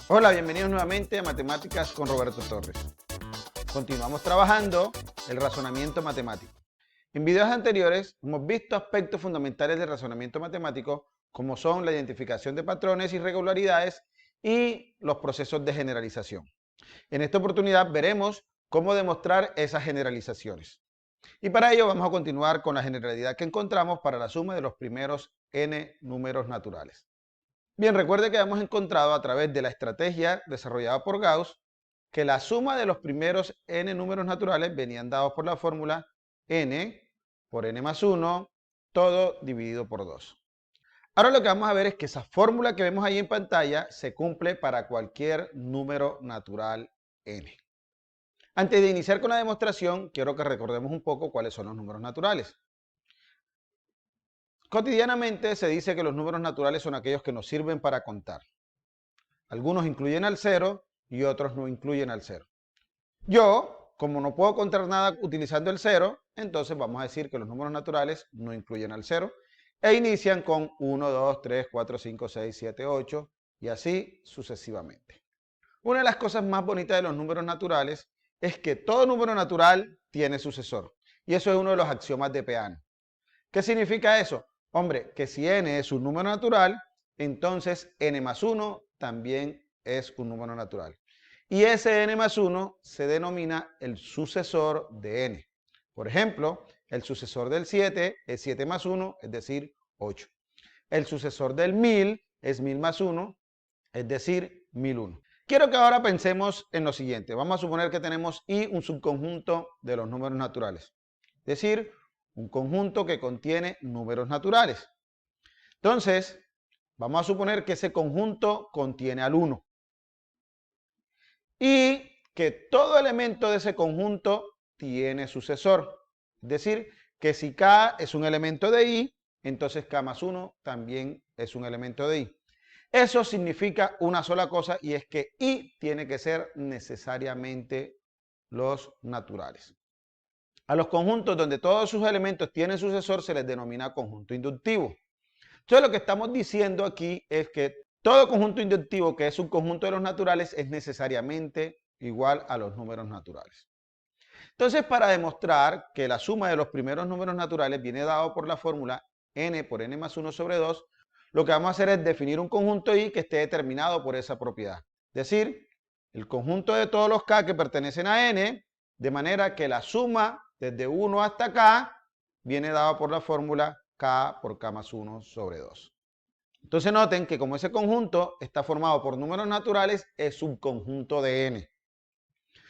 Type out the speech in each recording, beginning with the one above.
Hola, bienvenidos nuevamente a Matemáticas con Roberto Torres. Continuamos trabajando el razonamiento matemático. En videos anteriores hemos visto aspectos fundamentales del razonamiento matemático como son la identificación de patrones y irregularidades y los procesos de generalización. En esta oportunidad veremos cómo demostrar esas generalizaciones. Y para ello vamos a continuar con la generalidad que encontramos para la suma de los primeros n números naturales. Bien, recuerde que hemos encontrado a través de la estrategia desarrollada por Gauss que la suma de los primeros n números naturales venían dados por la fórmula n por n más 1, todo dividido por 2. Ahora lo que vamos a ver es que esa fórmula que vemos ahí en pantalla se cumple para cualquier número natural n. Antes de iniciar con la demostración, quiero que recordemos un poco cuáles son los números naturales. Cotidianamente se dice que los números naturales son aquellos que nos sirven para contar. Algunos incluyen al 0 y otros no incluyen al 0. Yo, como no puedo contar nada utilizando el 0, entonces vamos a decir que los números naturales no incluyen al 0 e inician con 1, 2, 3, 4, 5, 6, 7, 8 y así sucesivamente. Una de las cosas más bonitas de los números naturales es que todo número natural tiene sucesor. Y eso es uno de los axiomas de Peano. ¿Qué significa eso? Hombre, que si n es un número natural, entonces n más 1 también es un número natural. Y ese n más 1 se denomina el sucesor de n. Por ejemplo, el sucesor del 7 es 7 más 1, es decir, 8. El sucesor del 1000 es 1000 más 1, es decir, 1001. Quiero que ahora pensemos en lo siguiente. Vamos a suponer que tenemos I un subconjunto de los números naturales. Es decir, un conjunto que contiene números naturales. Entonces, vamos a suponer que ese conjunto contiene al 1. Y que todo elemento de ese conjunto tiene sucesor. Es decir, que si K es un elemento de I, entonces K más 1 también es un elemento de I. Eso significa una sola cosa y es que I tiene que ser necesariamente los naturales. A los conjuntos donde todos sus elementos tienen sucesor se les denomina conjunto inductivo. Entonces lo que estamos diciendo aquí es que todo conjunto inductivo que es un conjunto de los naturales es necesariamente igual a los números naturales. Entonces, para demostrar que la suma de los primeros números naturales viene dado por la fórmula n por n más 1 sobre 2, lo que vamos a hacer es definir un conjunto I que esté determinado por esa propiedad. Es decir, el conjunto de todos los K que pertenecen a n, de manera que la suma desde 1 hasta K viene dado por la fórmula K por K más 1 sobre 2. Entonces noten que como ese conjunto está formado por números naturales, es subconjunto de n.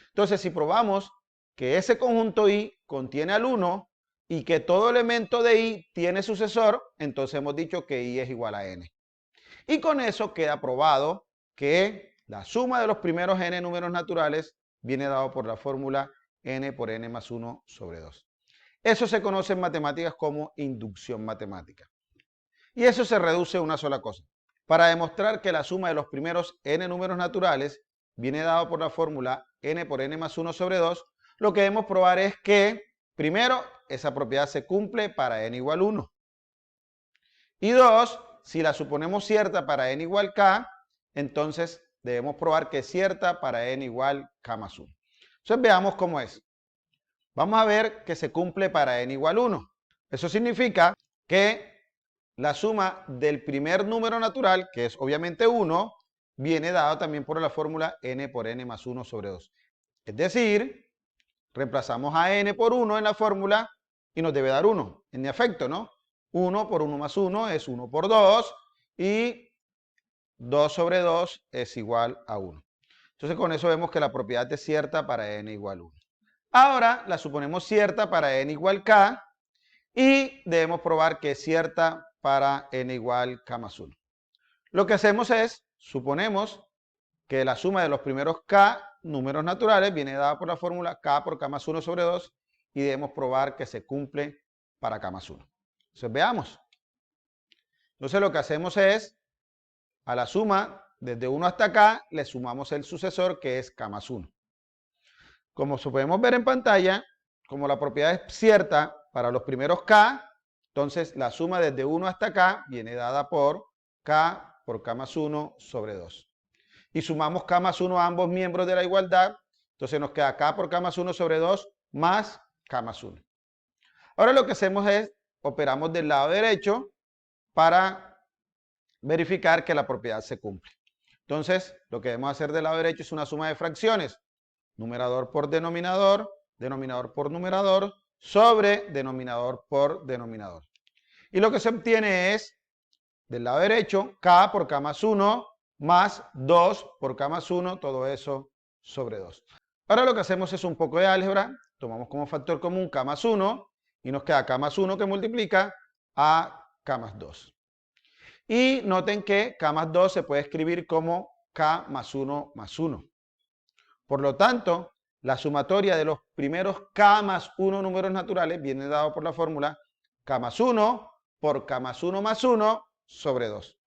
Entonces si probamos que ese conjunto I contiene al 1 y que todo elemento de I tiene sucesor, entonces hemos dicho que I es igual a n. Y con eso queda probado que la suma de los primeros n números naturales viene dado por la fórmula n por n más 1 sobre 2. Eso se conoce en matemáticas como inducción matemática. Y eso se reduce a una sola cosa. Para demostrar que la suma de los primeros n números naturales viene dado por la fórmula n por n más 1 sobre 2, lo que debemos probar es que, primero, esa propiedad se cumple para n igual 1. Y dos, si la suponemos cierta para n igual k, entonces debemos probar que es cierta para n igual k más 1. Entonces veamos cómo es. Vamos a ver que se cumple para n igual 1. Eso significa que la suma del primer número natural, que es obviamente 1, viene dado también por la fórmula n por n más 1 sobre 2. Es decir, reemplazamos a n por 1 en la fórmula y nos debe dar 1. En efecto, ¿no? 1 por 1 más 1 es 1 por 2 y 2 sobre 2 es igual a 1. Entonces con eso vemos que la propiedad es cierta para n igual 1. Ahora la suponemos cierta para n igual k y debemos probar que es cierta para n igual k más 1. Lo que hacemos es, suponemos que la suma de los primeros k números naturales viene dada por la fórmula k por k más 1 sobre 2 y debemos probar que se cumple para k más 1. Entonces veamos. Entonces lo que hacemos es, a la suma desde 1 hasta k, le sumamos el sucesor que es k más 1. Como podemos ver en pantalla, como la propiedad es cierta para los primeros k, entonces la suma desde 1 hasta k viene dada por k más 1 sobre 2. y sumamos k más 1 a ambos miembros de la igualdad, entonces nos queda k por k más 1 sobre 2 más k más 1. Ahora lo que hacemos es, operamos del lado derecho para verificar que la propiedad se cumple. Entonces, lo que debemos hacer del lado derecho es una suma de fracciones. Numerador por denominador, denominador por numerador, sobre denominador por denominador. Y lo que se obtiene es, del lado derecho, k por k más 1 más 2 por k más 1, todo eso sobre 2. Ahora lo que hacemos es un poco de álgebra, tomamos como factor común k más 1 y nos queda k más 1 que multiplica a k más 2. Y noten que k más 2 se puede escribir como k más 1 más 1. Por lo tanto, la sumatoria de los primeros k más 1 números naturales viene dado por la fórmula k más 1 por k más 1 sobre 2.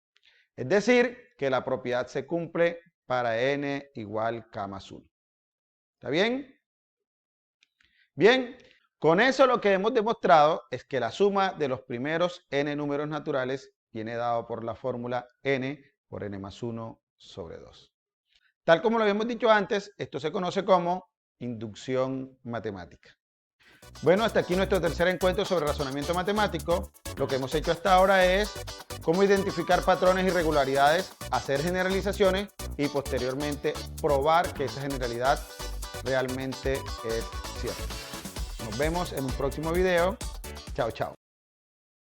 Es decir, que la propiedad se cumple para n igual k más 1. ¿Está bien? Bien, con eso lo que hemos demostrado es que la suma de los primeros n números naturales viene dado por la fórmula n por n más 1 sobre 2. Tal como lo habíamos dicho antes, esto se conoce como inducción matemática. Bueno, hasta aquí nuestro tercer encuentro sobre razonamiento matemático. Lo que hemos hecho hasta ahora es cómo identificar patrones y irregularidades, hacer generalizaciones y posteriormente probar que esa generalidad realmente es cierta. Nos vemos en un próximo video. Chao, chao.